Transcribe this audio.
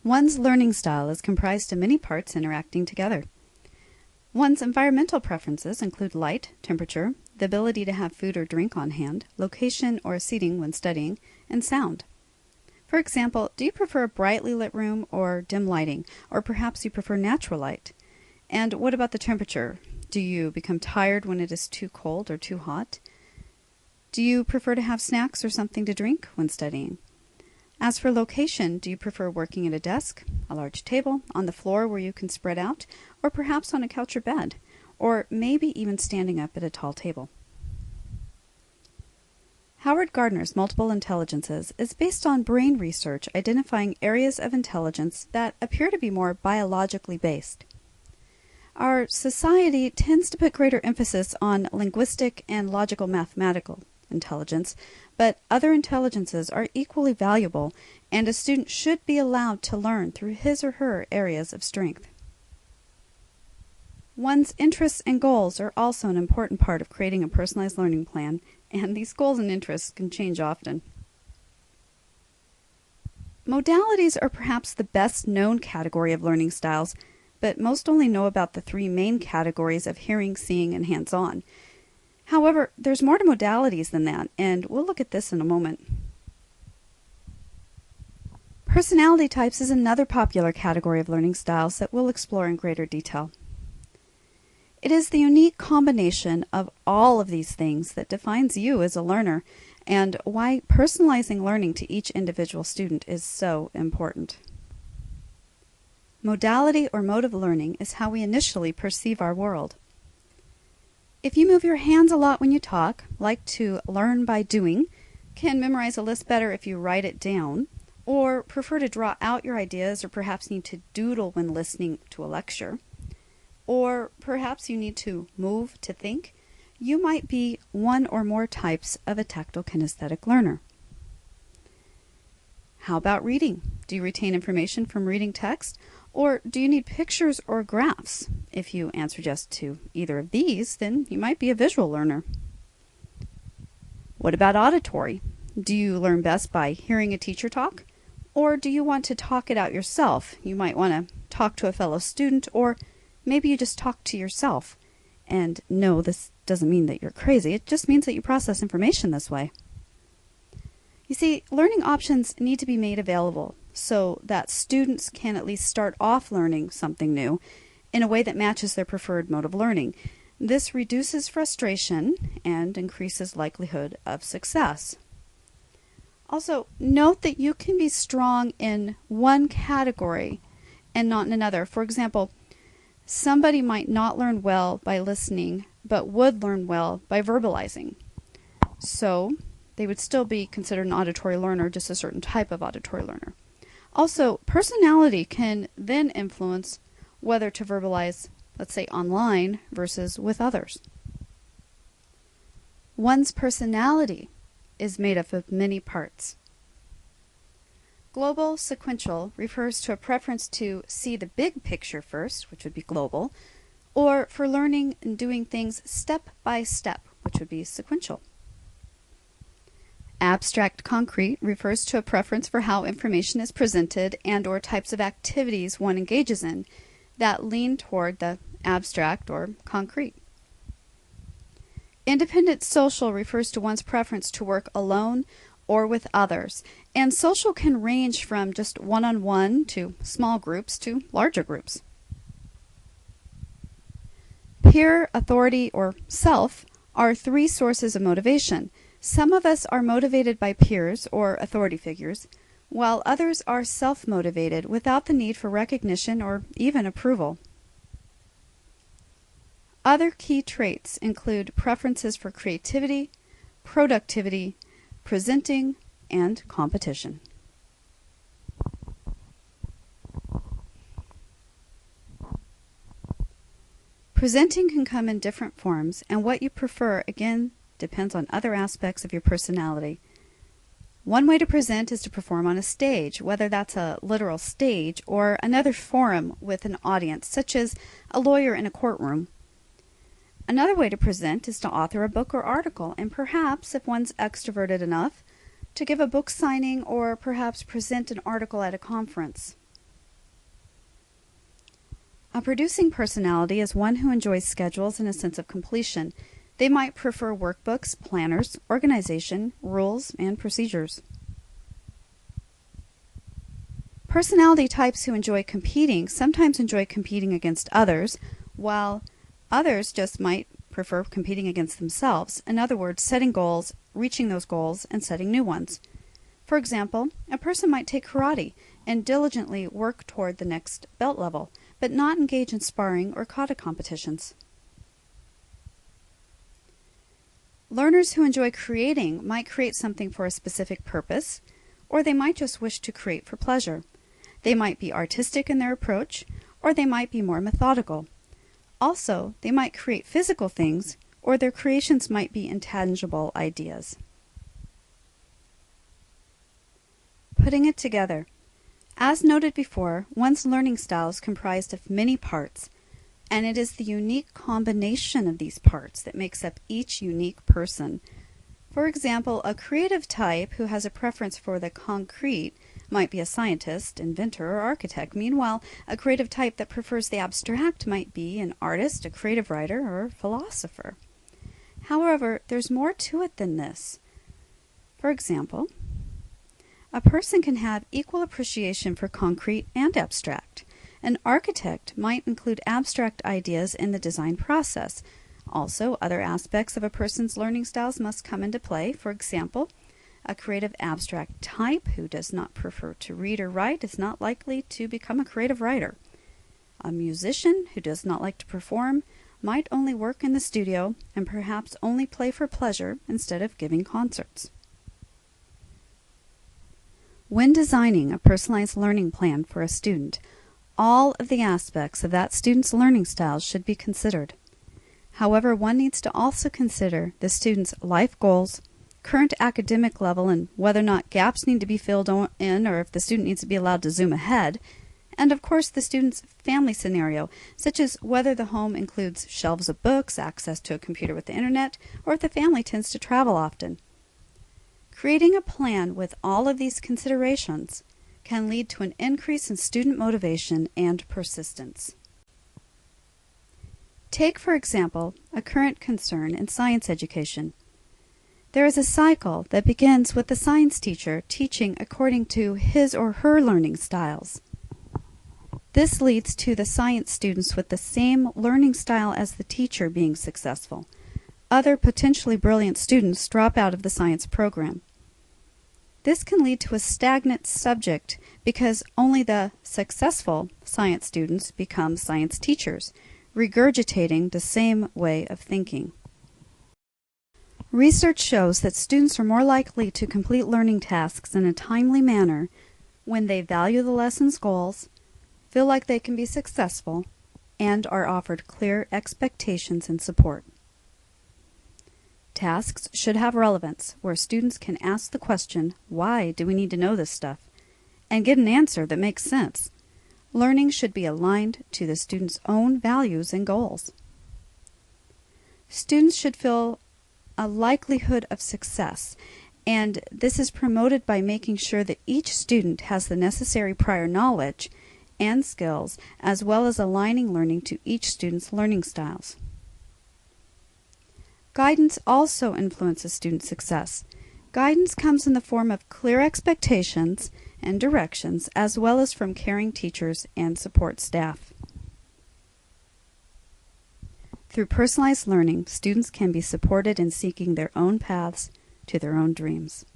One's learning style is comprised of many parts interacting together. One's environmental preferences include light, temperature, the ability to have food or drink on hand, location or seating when studying, and sound. For example, do you prefer a brightly lit room or dim lighting, or perhaps you prefer natural light? And what about the temperature? Do you become tired when it is too cold or too hot? Do you prefer to have snacks or something to drink when studying? As for location, do you prefer working at a desk, a large table, on the floor where you can spread out, or perhaps on a couch or bed, or maybe even standing up at a tall table? Howard Gardner's Multiple Intelligences is based on brain research identifying areas of intelligence that appear to be more biologically based. Our society tends to put greater emphasis on linguistic and logical mathematical intelligence, but other intelligences are equally valuable, and a student should be allowed to learn through his or her areas of strength. One's interests and goals are also an important part of creating a personalized learning plan, and these goals and interests can change often. Modalities are perhaps the best known category of learning styles, but most only know about the three main categories of hearing, seeing, and hands-on. However, there's more to modalities than that, and we'll look at this in a moment. Personality types is another popular category of learning styles that we'll explore in greater detail. It is the unique combination of all of these things that defines you as a learner, and why personalizing learning to each individual student is so important. Modality or mode of learning is how we initially perceive our world. If you move your hands a lot when you talk, like to learn by doing, can memorize a list better if you write it down, or prefer to draw out your ideas or perhaps need to doodle when listening to a lecture, or perhaps you need to move to think, you might be one or more types of a tactile kinesthetic learner. How about reading? Do you retain information from reading text, or do you need pictures or graphs? If you answered yes to either of these, then you might be a visual learner. What about auditory? Do you learn best by hearing a teacher talk, or do you want to talk it out yourself? You might want to talk to a fellow student, or maybe you just talk to yourself. And no, this doesn't mean that you're crazy. It just means that you process information this way. You see, learning options need to be made available so that students can at least start off learning something new in a way that matches their preferred mode of learning. This reduces frustration and increases likelihood of success. Also, note that you can be strong in one category and not in another. For example, somebody might not learn well by listening, but would learn well by verbalizing. So, they would still be considered an auditory learner, just a certain type of auditory learner. Also, personality can then influence whether to verbalize, let's say, online versus with others. One's personality is made up of many parts. Global sequential refers to a preference to see the big picture first, which would be global, or for learning and doing things step by step, which would be sequential. Abstract concrete refers to a preference for how information is presented and or types of activities one engages in that lean toward the abstract or concrete. Independent social refers to one's preference to work alone or with others, and social can range from just one-on-one to small groups to larger groups. Peer, authority, or self are three sources of motivation. Some of us are motivated by peers or authority figures, while others are self-motivated without the need for recognition or even approval. Other key traits include preferences for creativity, productivity, presenting, and competition. Presenting can come in different forms, and what you prefer, again, depends on other aspects of your personality. One way to present is to perform on a stage, whether that's a literal stage or another forum with an audience, such as a lawyer in a courtroom. Another way to present is to author a book or article, and perhaps, if one's extroverted enough, to give a book signing or perhaps present an article at a conference. A producing personality is one who enjoys schedules and a sense of completion. They might prefer workbooks, planners, organization, rules, and procedures. Personality types who enjoy competing sometimes enjoy competing against others, while others just might prefer competing against themselves. In other words, setting goals, reaching those goals, and setting new ones. For example, a person might take karate and diligently work toward the next belt level, but not engage in sparring or kata competitions. Learners who enjoy creating might create something for a specific purpose, or they might just wish to create for pleasure. They might be artistic in their approach, or they might be more methodical. Also, they might create physical things, or their creations might be intangible ideas. Putting it together. As noted before, one's learning style is comprised of many parts, and it is the unique combination of these parts that makes up each unique person. For example, a creative type who has a preference for the concrete might be a scientist, inventor, or architect. Meanwhile, a creative type that prefers the abstract might be an artist, a creative writer, or philosopher. However, there's more to it than this. For example, a person can have equal appreciation for concrete and abstract. An architect might include abstract ideas in the design process. Also, other aspects of a person's learning styles must come into play. For example, a creative abstract type who does not prefer to read or write is not likely to become a creative writer. A musician who does not like to perform might only work in the studio and perhaps only play for pleasure instead of giving concerts. When designing a personalized learning plan for a student, all of the aspects of that student's learning style should be considered. However, one needs to also consider the student's life goals, current academic level, and whether or not gaps need to be filled in or if the student needs to be allowed to zoom ahead, and of course the student's family scenario, such as whether the home includes shelves of books, access to a computer with the internet, or if the family tends to travel often. Creating a plan with all of these considerations can lead to an increase in student motivation and persistence. Take, for example, a current concern in science education. There is a cycle that begins with the science teacher teaching according to his or her learning styles. This leads to the science students with the same learning style as the teacher being successful. Other potentially brilliant students drop out of the science program. This can lead to a stagnant subject because only the successful science students become science teachers, regurgitating the same way of thinking. Research shows that students are more likely to complete learning tasks in a timely manner when they value the lesson's goals, feel like they can be successful, and are offered clear expectations and support. Tasks should have relevance, where students can ask the question, why do we need to know this stuff? And get an answer that makes sense. Learning should be aligned to the student's own values and goals. Students should feel a likelihood of success, and this is promoted by making sure that each student has the necessary prior knowledge and skills, as well as aligning learning to each student's learning styles. Guidance also influences student success. Guidance comes in the form of clear expectations and directions, as well as from caring teachers and support staff. Through personalized learning, students can be supported in seeking their own paths to their own dreams.